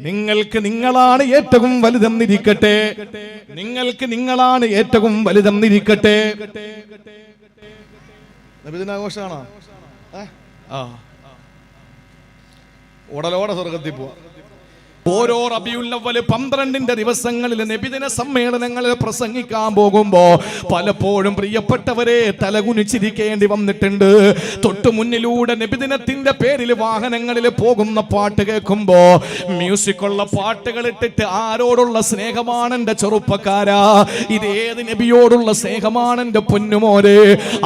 നിങ്ങൾക്ക് നിങ്ങളാണ് ഏറ്റവും വലുതെന്നിരിക്കട്ടെ, നിങ്ങൾക്ക് നിങ്ങളാണ് ഏറ്റവും വലുതെന്നിരിക്കട്ടെ. നബിദിനാഘോഷമാണോ? ഉടലോടെ സ്വർഗത്തിൽ പോവാ. ഓരോ റബീഉൽ അവ്വൽ 12 ദിവസങ്ങളിൽ നബിദിന സമ്മേളനങ്ങളിൽ പ്രസംഗിക്കാൻ പോകുമ്പോ പലപ്പോഴും പ്രിയപ്പെട്ടവരെ തലകുനിച്ചിരിക്കേണ്ടി വന്നിട്ടുണ്ട്. തൊട്ടു മുന്നിലൂടെ നബിദിനത്തിന്റെ പേരിൽ വാഹനങ്ങളിൽ പോകുന്ന പാട്ട് കേൾക്കുമ്പോ മ്യൂസിക്കുള്ള പാട്ടുകൾ ഇട്ടിട്ട് ആരോടുള്ള സ്നേഹമാണ് എന്റെ ചെറുപ്പക്കാരാ, ഇത് ഏത് നബിയോടുള്ള സ്നേഹമാണ് എന്റെ പൊന്നുമോരെ?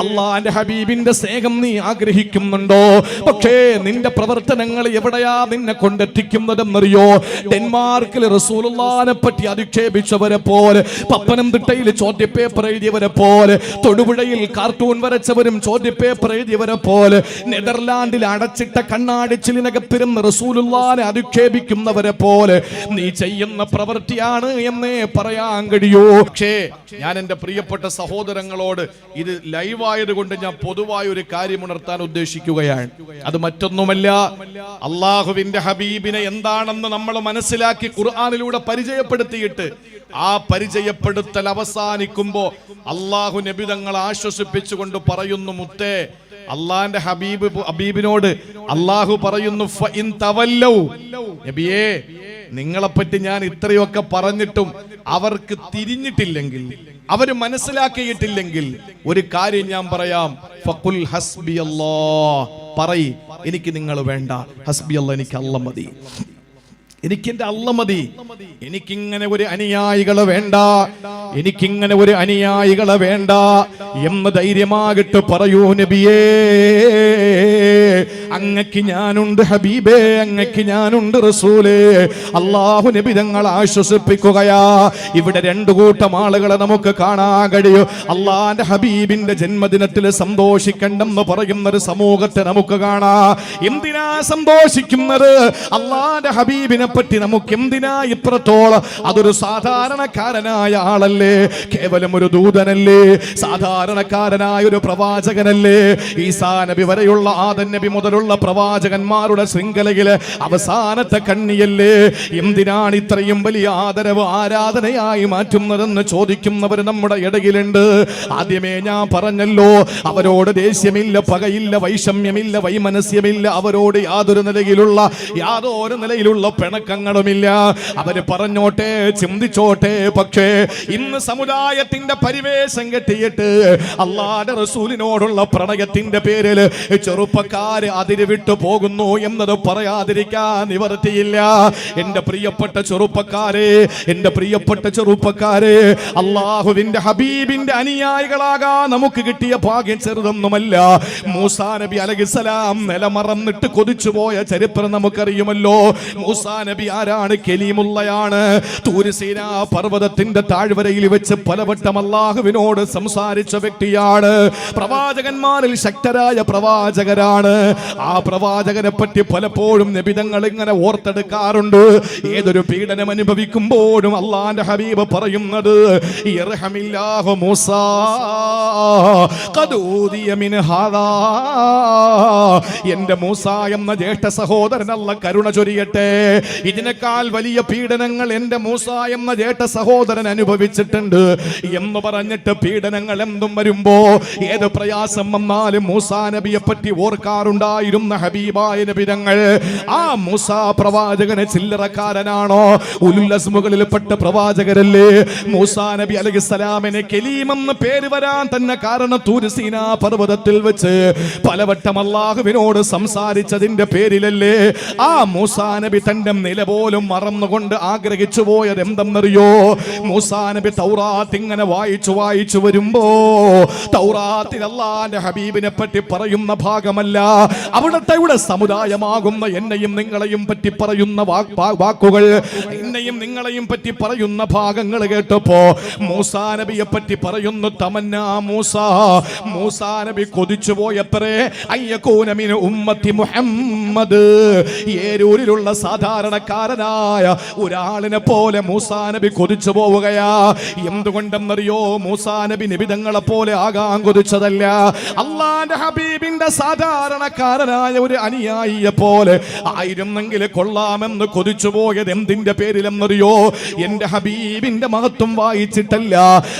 അള്ളാന്റെ ഹബീബിന്റെ സ്നേഹം നീ ആഗ്രഹിക്കുന്നുണ്ടോ? പക്ഷേ നിന്റെ പ്രവർത്തനങ്ങൾ എവിടെയാ നിന്നെ കൊണ്ടെത്തിക്കുന്നതെന്നറിയോ? ഡെൻമാർക്കിൽ റസൂലുള്ളാഹിനെ പറ്റി അധിക്ഷേപിച്ചവരെ പോലെ, പത്തനംതിട്ടയിൽ ചോദ്യപേപ്പർ എഴുതിയവരെ പോലെ, തൊടുപുഴയിൽ കാർട്ടൂൺ വരച്ചവരും ചോദ്യപേപ്പർ എഴുതിയവരെ പോലെ, നെതർലാൻഡിൽ അടച്ചിട്ട കണ്ണാടിച്ചിലിനകത്തിരുന്ന് റസൂലുള്ളാഹിനെ അധിക്ഷേപിക്കുന്നവരെ പോലെ നീ ചെയ്യുന്ന പ്രവൃത്തിയാണ് എന്നേ പറയാൻ കഴിയൂ. പക്ഷേ ഞാൻ എൻ്റെ പ്രിയപ്പെട്ട സഹോദരങ്ങളോട് ഇത് ലൈവായതുകൊണ്ട് ഞാൻ പൊതുവായ ഒരു കാര്യം ഉണർത്താൻ ഉദ്ദേശിക്കുകയാണ്. അത് മറ്റൊന്നുമല്ല, അള്ളാഹുവിന്റെ ഹബീബിനെ എന്താണെന്ന് നമ്മൾ മനസ്സിലാക്കി ഖുർആനിലൂടെ പരിചയപ്പെടുത്തിയിട്ട് ആ പരിചയപ്പെടുത്തൽ അവസാനിക്കുമ്പോ അള്ളാഹു നബി തങ്ങളെ ആശ്വസിപ്പിച്ചുകൊണ്ട് പറയുന്നു, മുത്തേ, അള്ളാന്റെ ഹബീബിനോട് അള്ളാഹു പറയുന്നു, ഫഇൻ തവല്ലൗ, നബിയേ, നിങ്ങളെപ്പറ്റി ഞാൻ ഇത്രയൊക്കെ പറഞ്ഞിട്ടും അവർക്ക് തിരിഞ്ഞിട്ടില്ലെങ്കിൽ, അവര് മനസ്സിലാക്കിയിട്ടില്ലെങ്കിൽ ഒരു കാര്യം ഞാൻ പറയാം, ഫഖുൽ ഹസ്ബി അല്ലാഹ്, പറയ്, എനിക്ക് നിങ്ങൾ വേണ്ട, ഹസ്ബി അല്ലാഹ്, എനിക്ക് അല്ലാഹ് മതി, എനിക്കെന്റെ അല്ലാഹ് മതി, എനിക്കിങ്ങനെ ഒരു അനുയായികളെ വേണ്ട, എനിക്കിങ്ങനെ ഒരു അനുയായികളെ വേണ്ട എന്ന് ധൈര്യമാകിട്ട് പറയൂ നബിയേ. അങ്ങക്ക് ഞാനുണ്ട് ഹബീബേ, അങ്ങക്ക് ഞാനുണ്ട് റസൂലേ. അല്ലാഹു നബി തങ്ങളെ ആശ്വസിപ്പിക്കുകയാ. ഇവിടെ 2 കൂട്ടം ആളുകളെ നമുക്ക് കാണാൻ കഴിയും. അള്ളാന്റെ ഹബീബിന്റെ ജന്മദിനത്തിൽ സന്തോഷിക്കണ്ടെന്ന് പറയുന്ന ഒരു സമൂഹത്തെ നമുക്ക് കാണാം. എന്തിനാ സന്തോഷിക്കുന്നത്? അള്ളാന്റെ ഹബീബിനെ പറ്റി നമുക്ക് എന്തിനാ ഇത്രത്തോളം? അതൊരു സാധാരണക്കാരനായ ആളല്ലേ, കേവലം ഒരു ദൂതനല്ലേ, സാധാരണക്കാരനായ ഒരു പ്രവാചകനല്ലേ. ഈസാ നബി വരെയുള്ള ആദം നബി മുതലുള്ള പ്രവാചകന്മാരുടെ ശൃംഖലയിലെ അവസാനത്തെ കണ്ണിയല്ലേ. എന്തിനാണ് ഇത്രയും വലിയ ആദരവ് ആരാധനയായി മാറ്റുന്നതെന്ന് ചോദിക്കുന്നവർ നമ്മുടെ ഇടയിലുണ്ട്. ആദ്യമേ ഞാൻ പറഞ്ഞല്ലോ, അവരോട് ദേഷ്യമില്ല, പകയില്ല, വൈഷമ്യമില്ല, വൈമനസ്യമില്ല, അവരോട് യാതൊരു നിലയിലുള്ള പിണക്കങ്ങളുമില്ല. അവര് പറഞ്ഞോട്ടെ, ചിന്തിച്ചോട്ടെ. പക്ഷേ ഇന്ന് സമുദായത്തിന്റെ പരിവേഷം കെട്ടിയിട്ട് അല്ലാഹുവിന്റെ റസൂലിനോടുള്ള പ്രണയത്തിന്റെ പേരിൽ ചെറുപ്പക്കാര് അതിര് വിട്ടു പോകുന്നു എന്നത് പറയാതിരിക്കാൻ നിവർത്തിയില്ല. എന്റെ പ്രിയപ്പെട്ട ചെറുപ്പക്കാരെ, അള്ളാഹുവിന്റെ ഹബീബിന്റെ അനുയായികളാകാൻ നമുക്ക് കിട്ടിയ ഭാഗ്യം ചെറുതൊന്നുമല്ല. മൂസാ നബി അലൈഹിസ്സലാം നിലമറന്നിട്ട് കൊതിച്ചുപോയ ചരിത്രം നമുക്കറിയുമല്ലോ. മൂസാ നബി ആരാണ്? കലീമുള്ളയാണ്. തൂർ സീനാ പർവ്വതത്തിന്റെ താഴ്വരയിൽ വെച്ച് പലവട്ടം അള്ളാഹുവിനോട് സംസാരിച്ച വ്യക്തിയാണ്. പ്രവാചകന്മാരിൽ ശക്തരായ പ്രവാചകരാണ്. ആ പ്രവാചകനെ പറ്റി പലപ്പോഴും നബിതങ്ങൾ ഇങ്ങനെ ഓർത്തെടുക്കാറുണ്ട്. ഏതൊരു പീഡനം അനുഭവിക്കുമ്പോഴും അള്ളാന്റെ ഹബീബ് പറയുന്നത്, യർഹമില്ലാഹു മൂസാ ഖദ് ഊദിയ മിൻ ഹാദാ, എന്റെ മൂസ എന്ന ജ്യേഷ്ഠ സഹോദരൻ അല്ലാഹ് കരുണ ചൊരിയട്ടെ. ഇതിനേക്കാൾ വലിയ പീഡനങ്ങൾ എന്റെ മൂസ എന്ന ജ്യേഷ്ഠ സഹോദരൻ അനുഭവിച്ചിട്ടുണ്ട് എന്ന് പറഞ്ഞിട്ട് പീഡനങ്ങൾ എന്തും വരുമ്പോ, ഏത് പ്രയാസം വന്നാലും മൂസാ നബിയെ പറ്റി ഓർക്കാറുണ്ടായിരുന്ന ഹബീബായ നബി തങ്ങൾ. ആ മൂസാ പ്രവാചകനെ ചില്ലറക്കാരനാണോ? ഉലുൽ അസ്മുകളിൽപ്പെട്ട പ്രവാചകരല്ലേ. മൂസാ നബി അലൈഹിസ്സലാമിനെ കലീമെന്ന് പേര് വരാൻ തന്നെ കാരണം തൂർ സീനാ പർവ്വതത്തിൽ വെച്ച് പലവട്ടം അല്ലാഹുവിനോട് സംസാരിച്ചതിന്റെ പേരിലല്ലേ. ആ മൂസാ നബി തന്റെ നില പോലും മറന്നുകൊണ്ട് ആഗ്രഹിച്ചു പോയത് എന്തെന്നറിയോ? മൂസാ നബി തൗറാത്ത് ഇങ്ങനെ വായിച്ചു വരുമ്പോ തൗറാത്തിൽ അല്ലാഹുവിന്റെ ഹബീബിനെ പറ്റി പറയുന്ന ഭാഗമല്ല, അവിടുത്തെ സമുദായമാകുന്ന എന്നെയും നിങ്ങളെയും പറ്റി പറയുന്ന വാക്കുകൾ, എന്നെയും നിങ്ങളെയും പറ്റി പറയുന്ന ഭാഗങ്ങൾ കേട്ടപ്പോ മൂസാ നബിയെ പറ്റി പറയുന്നു, തമന്ന മൂസാ നബി കൊതിച്ചു പോയത്രേ, അയ്യകൂന മിൻ ഉമ്മത്തി മുഹമ്മദ്, ഏരൂരിലുള്ള സാധാരണക്കാരനായ ഒരാളിനെ പോലെ മൂസാ നബി കൊതിച്ചു പോവുകയാ. എന്തുകൊണ്ടെന്നറിയോ? മൂസാ നബി നിബിതങ്ങളെ പോലെ ആകാൻ കൊതിച്ചതല്ല, അള്ളാന്റെ ഹബീബിന്റെ സാധാരണക്കാരൻ സാധാരണനായ ഒരു അനുയായിയെ പോലെ ആയിരുന്നെങ്കിൽ കൊള്ളാമെന്ന് കൊതിച്ചു പോയത് എന്തിന്റെ പേരിലെന്നറിയോ? എന്റെ ഹബീബിന്റെ മഹത്വം വായിച്ചിട്ടല്ല,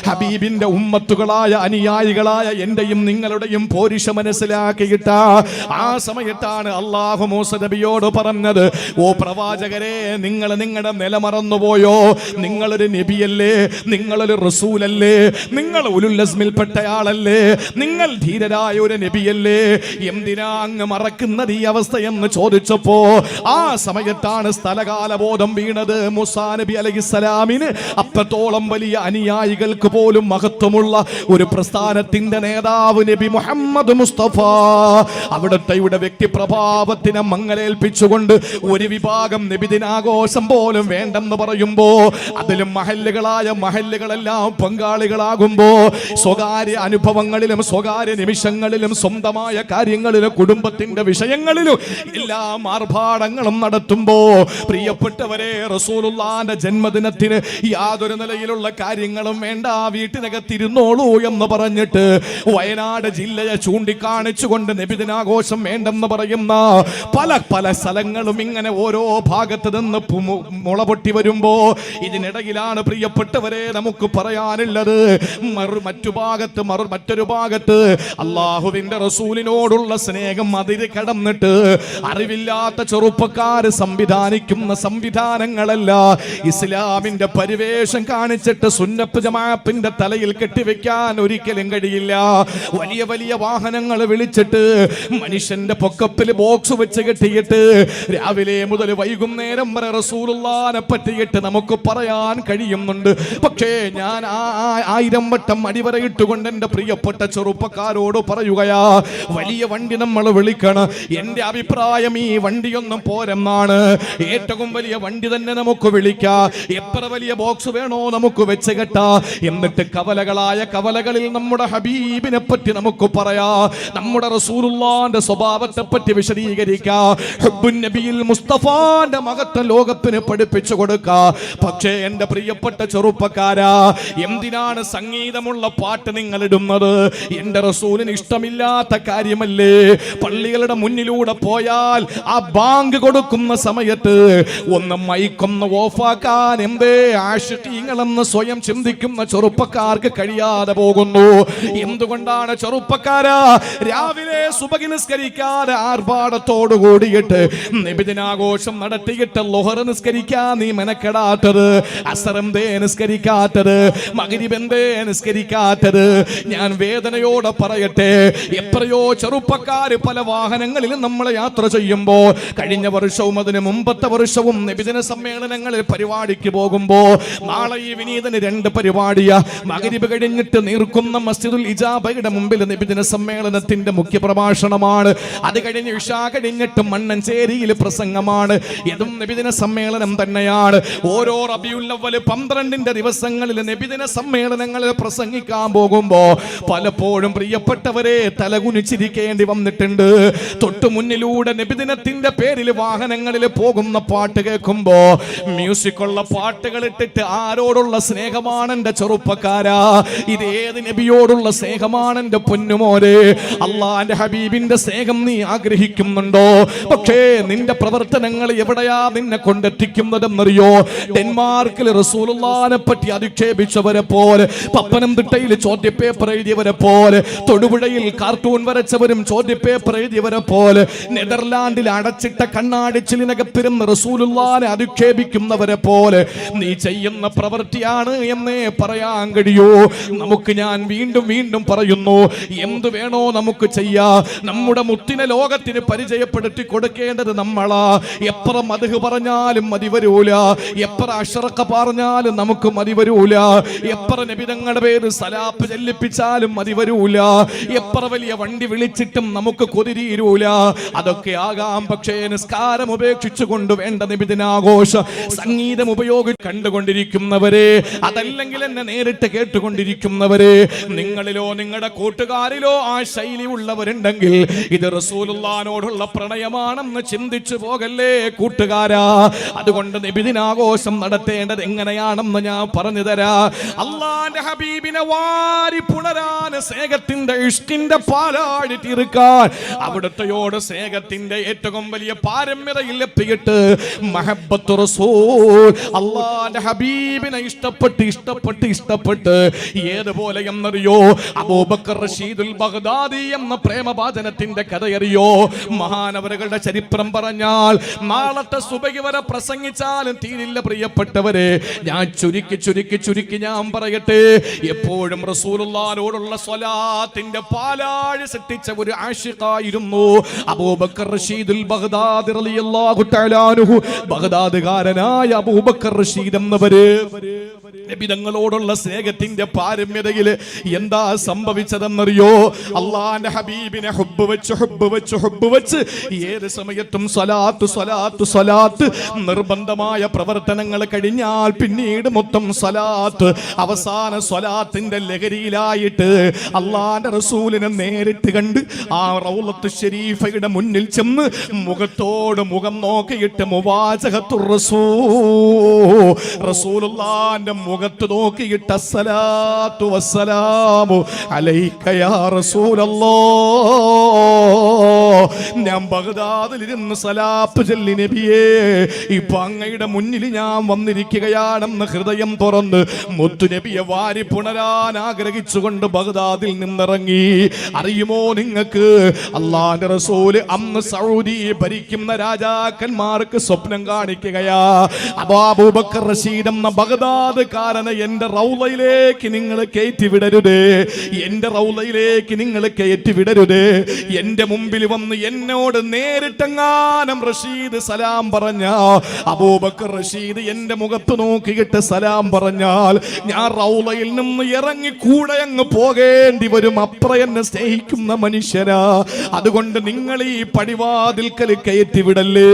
ഹബീബിന്റെ ഉമ്മത്തുകളായ അനുയായികളായ എന്റെയും നിങ്ങളുടെയും പോരിശ മനസ്സിലാക്കിയിട്ട ആ സമയത്താണ് അല്ലാഹു മൂസ നബിയോട് പറഞ്ഞത്, ഓ പ്രവാചകരെ, നിങ്ങൾ നിങ്ങളുടെ നില മറന്നുപോയോ? നിങ്ങളൊരു നബിയല്ലേ, നിങ്ങളൊരു റസൂലല്ലേ, നിങ്ങൾ ഉലുൽ അസ്മിൽപ്പെട്ടയാളല്ലേ, നിങ്ങൾ ധീരരായ ഒരു നബിയല്ലേ, എന്തിനാ അങ്ങ് മറക്കുന്നത് ഈ അവസ്ഥയെന്ന് ചോദിച്ചപ്പോ ആ സമയത്താണ് സ്ഥലകാലബോധം വീണത്. മൂസാ നബി അലൈഹിസ്സലാമിന് അത്രത്തോളം വലിയ അനുയായികൾക്ക് പോലും മഹത്വമുള്ള ഒരു പ്രസ്ഥാനത്തിന്റെ നേതാവ് നബി മുഹമ്മദ് മുസ്തഫ, അവിടുത്തെ വ്യക്തിപ്രഭാവത്തിനെ മങ്ങലേൽപ്പിച്ചുകൊണ്ട് ഒരു വിഭാഗം നബിദിനാഘോഷം പോലും വേണ്ടെന്ന് പറയുമ്പോ അതിലും മഹല്ലുകളെല്ലാം പങ്കാളികളാകുമ്പോ സ്വകാര്യ അനുഭവങ്ങളിലും സ്വകാര്യ നിമിഷങ്ങളിലും സ്വന്തമായ കാര്യങ്ങളിലും കുടുംബത്തിന്റെ വിഷയങ്ങളിലും എല്ലാം ആർഭാടങ്ങളും നടത്തുമ്പോ പ്രിയപ്പെട്ടവരെ, റസൂലുള്ളാഹിന്റെ ജന്മദിനത്തിന് യാതൊരു നിലയിലുള്ള കാര്യങ്ങളും വേണ്ട, വീട്ടിനകത്തിരുന്നോളൂ എന്ന് പറഞ്ഞിട്ട് വയനാട് ജില്ലയെ ചൂണ്ടിക്കാണിച്ചുകൊണ്ട് നബിദിനാഘോഷം വേണ്ടെന്ന് പറയുന്ന പല സ്ഥലങ്ങളും ഇങ്ങനെ ഓരോ ഭാഗത്ത് നിന്ന് മുളപൊട്ടി വരുമ്പോ ഇതിനിടയിലാണ് പ്രിയപ്പെട്ടവരെ നമുക്ക് പറയാനുള്ളത്, മറ്റൊരു ഭാഗത്ത് അള്ളാഹുവിന്റെ റസൂലിനോടുള്ള സ്നേഹം അതിര് കടന്നിട്ട് അറിവില്ലാത്ത ചെറുപ്പക്കാര് സംവിധാനിക്കുന്ന സംവിധാനങ്ങളല്ല, ഇസ്ലാമിന്റെ പരിവേഷം കാണിച്ചിട്ട് സുന്നത്ത് ജമാഅത്തിന്റെ തലയിൽ കെട്ടിവെക്കാൻ ഒരിക്കലും കഴിയില്ല. വലിയ വലിയ വാഹനങ്ങൾ വിളിച്ചിട്ട് മനുഷ്യന്റെ പൊക്കപ്പിൽ ബോക്സ് വെച്ച് കെട്ടിയിട്ട് രാവിലെ മുതൽ വൈകുന്നേരം വരെ റസൂലുള്ളാഹിനെ പറ്റിയിട്ട് നമുക്ക് പറയാൻ കഴിയുന്നുണ്ട്. പക്ഷേ ഞാൻ 1000 വട്ടം അടിവരയിട്ടുകൊണ്ട് എന്റെ പ്രിയപ്പെട്ട ചെറുപ്പക്കാരോട് പറയുകയാ, വലിയ വണ്ടി നമ്മൾ വിളിക്കണം. എന്റെ അഭിപ്രായം ഈ വണ്ടിയൊന്നും പോരെന്നാണ്. ഏറ്റവും വലിയ വണ്ടി തന്നെ നമുക്ക് വിളിക്കാം, എത്ര വലിയ ബോക്സ് വേണോ നമുക്ക് വെച്ച് കെട്ടാ. എന്നിട്ട് കവലകളിൽ നമ്മുടെ ഹബീബിനെ പറ്റി നമുക്ക് പറയാ, നമ്മുടെ റസൂലുള്ളാഹിന്റെ സ്വഭാവത്തെ പറ്റി വിശദീകരിക്കാം, ഹുബ്ബുൻ നബിയിൽ മുസ്തഫാന്റെ മഹത്വം ലോകത്തിന് പഠിപ്പിച്ചു കൊടുക്കുക. പക്ഷേ എന്റെ പ്രിയപ്പെട്ട ചെറുപ്പക്കാരാ, എന്തിനാണ് സംഗീതമുള്ള പാട്ട് നിങ്ങൾ ഇടുന്നത്? എന്റെ റസൂലിന് ഇഷ്ടമില്ലാത്ത കാര്യമല്ലേ? പള്ളികളുടെ മുന്നിലൂടെ പോയാൽ ആ ബാങ്ക് കൊടുക്കുന്ന സമയത്ത് ഒന്ന് മൈക്കൊന്ന് ഓഫാക്കാൻ എന്തേ ആശിഖീങ്ങളെന്ന് സ്വയം ചിന്തിക്കുന്ന ചെറുപ്പക്കാർക്ക് കഴിയാതെ പോകുന്നു. എന്തുകൊണ്ടാണ് ചെറുപ്പക്കാരാ രാവിലെ സുബഹി നിസ്കരിക്കാതെ ആർഭാടത്തോടു കൂടിയിട്ട് നബിദിനാഘോഷം നടത്തിയിട്ട് ളുഹർ നിസ്കരിക്കാൻ നീ മെനക്കെടാത്തത്? അസർ എന്തേ നിസ്കരിക്കാത്തത്? മഗ്രിബ് എന്തേ നിസ്കരിക്കാത്തത്? ഞാൻ വേദനയോടെ പറയട്ടെ, എത്രയോ ചെറുപ്പക്കാര് പല വാഹനങ്ങളിലും നമ്മൾ യാത്ര ചെയ്യുമ്പോ, കഴിഞ്ഞ വർഷവും അതിന് മുമ്പത്തെ വർഷവും നബിദിന സമ്മേളനങ്ങളിൽ പരിപാടിക്ക് പോകുമ്പോ, നാളെ ഈ വിനീതന് 2 പരിപാടിയാ. മഗ്രിബ് കഴിഞ്ഞിട്ട് നീർക്കുന്ന മസ്ജിദുൽ ഇജാബയുടെ മുമ്പിൽ നബിദിന സമ്മേളനത്തിന്റെ മുഖ്യ പ്രഭാഷണമാണ്. അത് കഴിഞ്ഞ് ഇശാ കഴിഞ്ഞിട്ട് മണ്ണഞ്ചേരിയിൽ പ്രസംഗമാണ്. ഇതും നബിദിന സമ്മേളനം തന്നെയാണ്. ഓരോ റബീഉൽ അവ്വൽ 12ന്റെ ദിവസങ്ങളിൽ നബിദിന സമ്മേളനങ്ങളിൽ പ്രസംഗിക്കാൻ പോകുമ്പോ പലപ്പോഴും പ്രിയപ്പെട്ടവരെ തലകുനിച്ചിരിക്കേണ്ടി വന്നിട്ടുണ്ട്. തൊട്ടു മുന്നിലൂടെ നബിദിനത്തിന്റെ പേരിൽ വാഹനങ്ങളിൽ പോകുന്ന പാട്ട് കേൾക്കുമ്പോ മ്യൂസിക്കുള്ള പാട്ടുകൾ ഇട്ടിട്ട് ആരോടുള്ള സ്നേഹമാണ് എന്റെ ചെറുപ്പക്കാരാ? ഇത് ഏത് നബിയോടുള്ള സ്നേഹമാണ് എന്റെ പൊന്നുമോനെ? അള്ളാന്റെ ഹബീബിന്റെ സ്നേഹം നീ ആഗ്രഹിക്കുന്നുണ്ടോ? പക്ഷേ നിന്റെ പ്രവർത്തനങ്ങൾ എവിടെയാ നിന്നെ കൊണ്ടെത്തിക്കുന്നതെന്നറിയോ? ഡെൻമാർക്കിൽ റസൂലുള്ളാഹിനെ പറ്റി അധിക്ഷേപിച്ചവരെ പോലെ, പത്തനംതിട്ടയിൽ ചോദ്യപേപ്പർ എഴുതിയവരെ പോലെ, തൊടുപുഴയിൽ കാർട്ടൂൺ വരച്ചവരും ചോദ്യപേപ്പർ എഴുതിയവരെ പോലെ, നെതർലാൻഡിൽ അടച്ചിട്ട കണ്ണാടിച്ചിലിനകത്തിരുന്ന് റസൂലുള്ളാഹിനെ അധിക്ഷേപിക്കുന്നവരെ പോലെ നീ ചെയ്യുന്ന പ്രവൃത്തിയാണ് എന്നേ പറയാൻ കഴിയൂ. നമുക്ക് ഞാൻ വീണ്ടും പറയുന്നു, എന്ത് വേണോ നമുക്ക് ചെയ്യാ. നമ്മുടെ മുത്തിനെ ലോകത്തിന് പരിചയപ്പെടുത്തി കൊടുക്കേണ്ടത് നമ്മളാ. എത്ര മദ്ഹ് പറഞ്ഞാലും മതി വരൂല, എത്ര അഷ്റഖ പറഞ്ഞാലും നമുക്ക് മതി വരൂല, എത്ര നബിതങ്ങളുടെ പേര് സലാപ്പ് ചെല്ലിപ്പിച്ചാലും മതി വരൂല, എത്ര വലിയ വണ്ടി വിളിച്ചിട്ടും നമുക്ക് കൊതിരീരൂല. അതൊക്കെ ആകാം, പക്ഷേ നിസ്കാരം ഉപേക്ഷിച്ചു കൊണ്ട് വേണ്ട നബിദിനാഘോഷ സംഗീതം ഉപയോഗിച്ച് കണ്ടുകൊണ്ടിരിക്കുന്നവരെ, അതല്ലെങ്കിൽ എന്നെ നേരിട്ട് കേട്ടുകൊണ്ടിരിക്കുന്നവരെ, നിങ്ങളിലോ നിങ്ങളുടെ കൂട്ടുകാരിലോ ആ ശൈലി ഉള്ളവരുണ്ടെങ്കിൽ ഇത് റസൂലുള്ളാഹിനോടുള്ള പ്രണയമാണെന്ന് ചിന്തിച്ചു പോകല്ലേ കൂട്ടുകാരാ. അതുകൊണ്ട് നബിദിനാഘോഷം നടത്തേണ്ടത് എങ്ങനെയാണെന്ന് ഞാൻ പറഞ്ഞു തരാ. അള്ളാന്റെ ഹബീബിനെ വാരി പുണരാൻ, സ്നേഹത്തിന്റെ ഇഷ്കിന്റെ പാലാടി തീർക്കാൻ, അവിടുത്തെയോട് സ്നേഹത്തിന്റെ ഏറ്റവും വലിയ പാരമ്യതയിൽ എത്തിയിട്ട് മഹബ്ബത്തു റസൂൽ അല്ലാഹുവിന്റെ ഹബീബിനെ ഇഷ്ടപ്പെട്ട് ഏതുപോലെ എന്നറിയോ? അബൂബക്കർ റഷീദുൽ ബഗ്ദാദി എന്ന പ്രേമഭാജനത്തിന്റെ കഥയറിയോ? മഹാനവറുകളുടെ ചരിത്രം പറഞ്ഞാൽ നാളത്തെ സുബഹി വരെ പ്രസംഗിച്ചാലും തീരില്ല പ്രിയപ്പെട്ടവരെ. ഞാൻ ചുരുക്കി ഞാൻ പറയട്ടെ. എപ്പോഴും റസൂലുള്ളാഹിനോടുള്ള സ്വലാത്തിന്റെ പാലാഴി സൃഷ്ടിച്ച ഒരു ആശിഖായിരുന്നു അബൂബക്കർ റഷീദുൽ ബഗ്ദാദി റളിയല്ലാഹു തആല അൻഹു. ബഗ്ദാദുകാരനായ അബൂബക്കർ റഷീദ് എന്നവര് നബിതങ്ങളോടുള്ള സ്നേഹത്തിന്റെ പാരമ്യതയിൽ എന്താ സംഭവിച്ചതെന്നറിയോ? അള്ളാന്റെ ഹബീബിനെ ഹുബ്ബ് വെച്ച് ഏത് സമയത്തും സ്വലാത്ത് നിർബന്ധമായ പ്രവർത്തനങ്ങൾ കഴിഞ്ഞാൽ പിന്നീട് മൊത്തം സ്വലാത്ത്. അവസാന സ്വലാത്തിന്റെ ലഹരിയിലായിട്ട് അള്ളാന്റെ റസൂലിനെ നേരിട്ട് കണ്ട് ആ റൗളത്ത് ശരീഫയുടെ മുന്നിൽ ചെന്ന് മുഖത്തോട് മുഖം നോക്കിയിട്ട് മുവാജഹത്തുർ റസൂലുള്ളാന്റെ മുഖത്ത് നോക്കിയിട്ട് അസ്സലാത്തു വസ്സലാമു അലൈക യാ റസൂലല്ലാഹ്, ഞാൻ ബഗ്ദാദിലിരുന്ന് സലാത്ത് ചൊല്ലി നബിയേ, ഇപ്പൊ അങ്ങയുടെ മുന്നിൽ ഞാൻ വന്നിരിക്കുകയാണെന്ന് ഹൃദയം തുറന്ന് മുത്തു നബിയെ വാരി പുണരാൻ ആഗ്രഹിച്ചുകൊണ്ട് ബഗ്ദാദിൽ നിന്നിറങ്ങി. അറിയുമോ നിങ്ങൾക്ക്, അള്ളാന്റെ റസൂല് അന്ന് സൗദി ഭരിക്കുന്ന രാജാക്കന്മാർക്ക് സ്വപ്നം കാണിക്കുകയാ. അബൂബക്കർ റഷീദ് എന്ന ബഗ്ദാദ്കാരനെ എന്റെ റൗളയിലേക്ക് നിങ്ങൾ കയറ്റിവിടരുതേ, എന്റെ റൗളയിലേക്ക് നിങ്ങൾ കയറ്റിവിടരുതേ. എന്റെ മുമ്പിൽ വന്ന് എന്നോട് നേരിട്ടെങ്ങാനും റഷീദ് സലാം പറഞ്ഞ അബൂബക്കർ റഷീദ് എന്റെ മുഖത്ത് നോക്കിയിട്ട് സലാം പറഞ്ഞാൽ ഞാൻ റൗളയിൽ നിന്ന് ഇറങ്ങി കൂടെ അങ്ങ് പോകേണ്ടി വരും. അത്ര എന്നെ സ്നേഹിക്കുന്ന മനുഷ്യരാ. അതുകൊണ്ട് നിങ്ങൾ ഈ പടിവാതിൽക്കൽ കയറ്റിവിടല്ലേ,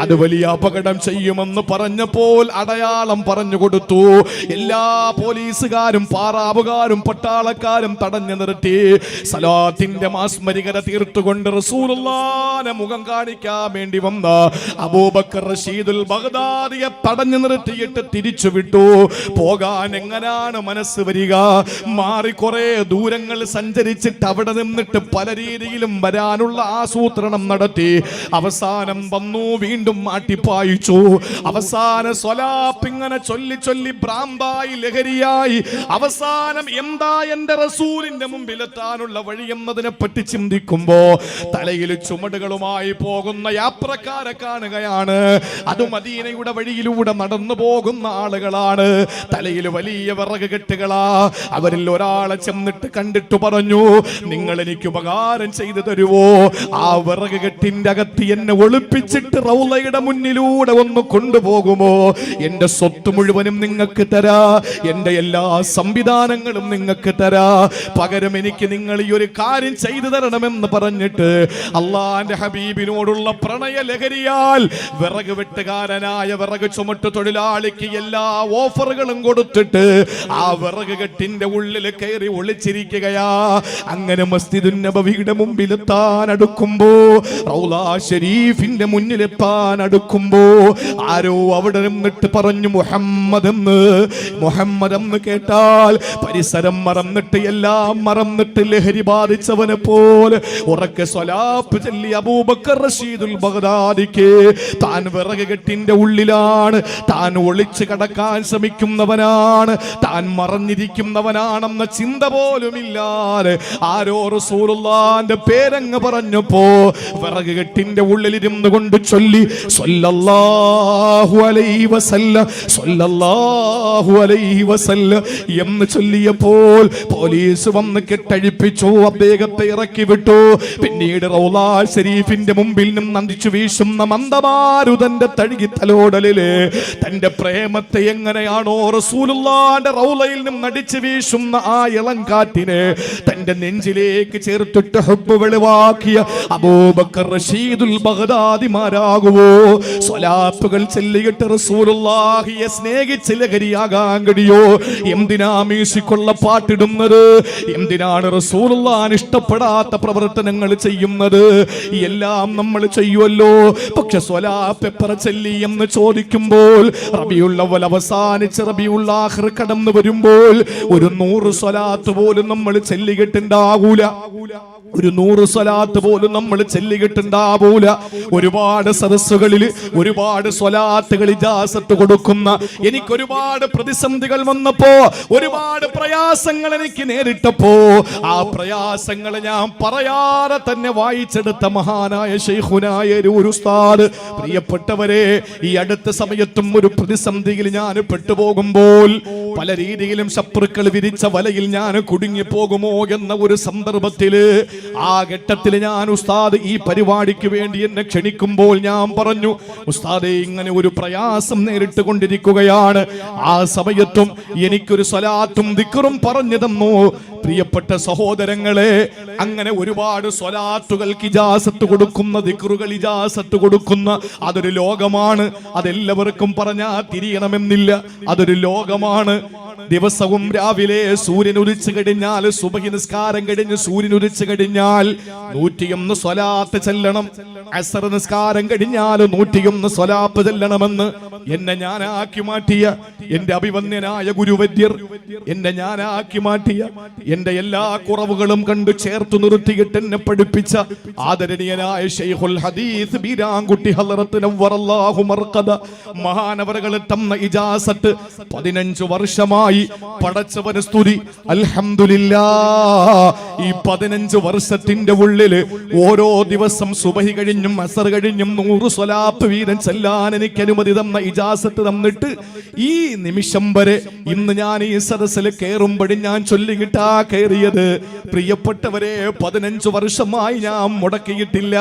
അത് വലിയ അപകടം ചെയ്യുമെന്ന് പറഞ്ഞപ്പോൾ അടയാളം പറഞ്ഞു കൊടുത്തു. എല്ലാ പോലീസുകാരും പാറാവുകാരും പട്ടാളക്കാരും തടഞ്ഞു നിർത്തി. സലാത്തിന്റെ മാസ്മരികത തീർത്തുകൊണ്ട് റസൂലുള്ളാഹിന്റെ മുഖം കാണിക്കാൻ വേണ്ടി വന്ന അബൂബക്കർ റഷീദുൽ ബഗ്ദാദിയെ തടഞ്ഞു നിർത്തിയിട്ട് തിരിച്ചു വിട്ടു. പോകാൻ എങ്ങനാണ് മനസ്സ് വരിക? മാറി കുറെ ദൂരങ്ങൾ സഞ്ചരിച്ചിട്ട് അവിടെ നിന്നിട്ട് പല രീതിയിലും വരാനുള്ള ആസൂത്രണം നടത്തി. അവസാനം വന്നു, വീണ്ടും മാട്ടിപ്പായിച്ചു. അവസാന സ്വലാത്ത് ഇങ്ങനെ ചൊല്ലി ഭ്രാന്തായി ലഹരിയായി അവസാനം എന്താ എന്റെ റസൂലിന്റെ മുമ്പിലെത്താനുള്ള വഴി എന്നതിനെ പറ്റി ചിന്തിക്കുമ്പോ തലയിൽ ചുമടുകളുമായി പോകുന്ന യാത്രക്കാരെ കാണുകയാണ്. അത് മദീനയുടെ വഴിയിലൂടെ നടന്നു പോകുന്ന ആളുകളാണ്. തലയിൽ വലിയ വിറക് കെട്ടുകളാ. അവരിൽ ഒരാളെ ചെന്നിട്ട് കണ്ടിട്ട് പറഞ്ഞു, നിങ്ങൾ എനിക്ക് ഉപകാരം ചെയ്തു തരുവോ? ആ വിറക് കെട്ടിന്റെ അകത്ത് എന്നെ ഒളിപ്പിച്ചിട്ട് റൗളയുടെ മുന്നിലൂടെ ഒന്ന് കൊണ്ടുപോകുമോ? എന്റെ സ്വത്ത് മുഴുവനും നിങ്ങൾക്ക് തരാ, എന്റെ എല്ലാ സംവിധാനങ്ങളും നിങ്ങൾക്ക് തരാ, പകരം എനിക്ക് നിങ്ങൾ ഈ ഒരു കാര്യം ചെയ്തു തരണമെന്ന് പറഞ്ഞിട്ട് അള്ളാന്റെ ഹബീബിനോടുള്ള പ്രണയ ലഹരിയാൽ വിറക് വെട്ടുകാരനായ വിറക് ചുമട്ട് തൊഴിലാളിക്ക് എല്ലാ ഓഫറുകളും കൊടുത്തിട്ട് ആ വിറക് കെട്ടിന്റെ ഉള്ളിൽ കയറി ഒളിച്ചിരിക്കുകയാ. അങ്ങനെ മസ്ജിദുൻ നബവിയുടെ മുമ്പിലെത്താൻ അടുക്കുമ്പോ, റൗള ഷരീഫിന്റെ മുന്നിലെത്താൻ അടുക്കുമ്പോ ആരോ അവിടെ നിന്നിട്ട് പറഞ്ഞു മുഹമ്മദ് എന്ന് കേട്ടാൽ പരിസരം മറന്നിട്ട് എല്ലാം മറന്നിട്ട് ലഹരി ബാധിച്ചവനെ പോലെ ഉറക്കെ സ്വലാത്ത് ചൊല്ലി അബൂബക്കർ റഷീദുൽ ബഗ്ദാദിക്ക് താൻ വിറക് കെട്ടിന്റെ ഉള്ളിലാണ്, താൻ ഒളിച്ചു കടക്കാൻ ശ്രമിക്കുന്നവനാണ്, താൻ മറഞ്ഞിരിക്കുന്നവനാണെന്ന ചിന്ത പോലും ഇല്ലാതെ ആരോ റസൂലുള്ളാഹിന്റെ പേരങ്ങ് പറഞ്ഞപ്പോ വിറക് കെട്ടിന്റെ ഉള്ളിലിരുന്ന് കൊണ്ട് ചൊല്ലി സ്വല്ലല്ലാഹു അലൈഹി വസല്ലം, സ്വല്ലല്ലാഹു അലൈഹി വസല്ലം എന്ന് ചൊല്ലിയപ്പോൾ പോലീസ് വന്ന് കെട്ടഴിപ്പിച്ചു, അദ്ദേഹത്തെ ഇറക്കി വിട്ടു. പിന്നീട് റൗള ഷരീഫിന്റെ മുമ്പിൽ നിന്ന് അന്തിച്ചു വീശുന്ന മന്ദമാരുതന്റെ തഴുകി തലോടലില് തന്റെ പ്രേമത്തെ എങ്ങനെയാണോ റസൂലുള്ളാഹിന്റെ റൗളയിൽ നിന്ന് അടിച്ചു വീശുന്ന ആ ഇളം കാറ്റിനെ തന്റെ നെഞ്ചിലേക്ക് ചേർത്തിട്ട് ഹുബ്ബ് വെളിവാക്കിയ അബൂബക്കർ റഷീദുൽ ബഗ്ദാദിമാരാകുവോ? സ്വലാത്തുകൾ ചൊല്ലിയിട്ട് റസൂലുള്ളാഹിയെ സ്നേഹിച്ച് ലഹരിയാകാൻ കഴിയോ? എന്തിനാ മ്യൂസിക്കുള്ള പാട്ടിടുന്നത്? എന്തിനാണ് റസൂലുള്ളാഹിനെ ഇഷ്ടപ്പെടാത്ത പ്രവർത്തനങ്ങൾ ചെയ്യുന്നത്? എല്ലാം നമ്മൾ ചെയ്യുമല്ലോ, പക്ഷെ സ്വലാത്ത് എത്ര ചൊല്ലി എന്ന് ചോദിക്കുമ്പോൾ റബീഉൽ അവ്വൽ അവസാനിച്ച് റബീഉൽ ആഖിർ കടന്നു വരുമ്പോൾ ഒരു 100 സ്വലാത്ത് പോലും നമ്മൾ ചൊല്ലിയിട്ടുണ്ടാകൂല. ഒരു 100 സ്വലാത്ത് സ്വലാത്ത് പോലും നമ്മൾ ചെല്ലിയിട്ടുണ്ടാവൂല. ഒരുപാട് സദസ്സുകളിൽ ഒരുപാട് സ്വലാത്തുകൾ ഇജാസത്ത് കൊടുക്കുന്ന, എനിക്ക് ഒരുപാട് പ്രതിസന്ധികൾ വന്നപ്പോ, ഒരുപാട് പ്രയാസങ്ങൾ എനിക്ക് നേരിട്ടപ്പോ, ആ പ്രയാസങ്ങൾ ഞാൻ പറയാതെ തന്നെ വായിച്ചെടുത്ത മഹാനായ ശൈഖുനായ ഒരു ഉസ്താദ്. പ്രിയപ്പെട്ടവരെ, ഈ അടുത്ത സമയത്തും ഒരു പ്രതിസന്ധിയിൽ ഞാൻ പെട്ടുപോകുമ്പോൾ, പല രീതിയിലും ശത്രുക്കൾ വിരിച്ച വലയിൽ ഞാൻ കുടുങ്ങി പോകുമോ എന്ന ഒരു സന്ദർഭത്തില്, ആ ഘട്ടത്തിൽ ഞാൻ ഉസ്താദ് ഈ പരിപാടിക്ക് വേണ്ടി എന്നെ ക്ഷണിക്കുമ്പോൾ ഞാൻ പറഞ്ഞു, ഉസ്താദേ ഇങ്ങനെ ഒരു പ്രയാസം നേരിട്ട് കൊണ്ടിരിക്കുകയാണ്. ആ സമയത്തും എനിക്കൊരു സ്വലാത്തും ദിക്റും പറഞ്ഞു തന്നു. പ്രിയപ്പെട്ട സഹോദരങ്ങളെ, അങ്ങനെ ഒരുപാട് സ്വലാത്തുകൾക്ക് ഇജാസത്ത് കൊടുക്കുന്ന, ദിക്റുകൾ ഇജാസത്ത് കൊടുക്കുന്ന അതൊരു ലോകമാണ്. അതെല്ലാവർക്കും പറഞ്ഞാൽ തിരിയണമെന്നില്ല. അതൊരു ലോകമാണ്. ദിവസവും രാവിലെ സൂര്യൻ ഉദിച്ചു കഴിഞ്ഞാൽ, സുബഹി നിസ്കാരം കഴിഞ്ഞ് സൂര്യൻ ഉദിച്ചു കഴിഞ്ഞാൽ 101 സ്വലാത്ത് ചെല്ലണം. അസ്ർ നിസ്കാരം കഴിഞ്ഞാൽ 101 സ്വലാത്ത് ചെല്ലണമെന്ന് എന്നെ ഞാനാക്കി മാറ്റിയ എന്റെ അഭിവന്യനായ ഗുരുവര്യർ, എന്നെ ഞാനാക്കി മാറ്റിയ, എന്റെ എല്ലാ കുറവുകളും കണ്ടു ചേർത്തു നിർത്തിയിട്ട് എന്നെ പഠിപ്പിച്ച ആദരണീയനായ ശൈഖുൽ ഹദീസ് ബീരാൻകുട്ടി ഹളറത്ത് നവ്വറല്ലാഹു മർഖദ മഹാനവറുകൾ തന്ന ഇജാസത്ത് 15 വർഷമായി. പടച്ചവന് സ്തുതി, അൽഹംദുലില്ലാഹ്. ഈ 15 വർഷത്തിന്റെ ഉള്ളില് ഓരോ ദിവസം സുബഹി കഴിഞ്ഞും അസർ കഴിഞ്ഞും 100 സ്വലാത്ത് വീതം ചെല്ലാൻ എനിക്ക് അനുമതി തന്ന, ഇജാസത്ത് തന്നിട്ട് ഈ നിമിഷം വരെ, ഇന്ന് ഞാൻ ഈ സദസ്സിൽ കയറുമ്പോഴും ഞാൻ ചൊല്ലിക്കിട്ടാ കയറിയത്. പ്രിയപ്പെട്ടവരെ, 15 വർഷമായി ഞാൻ മുടക്കിയിട്ടില്ല.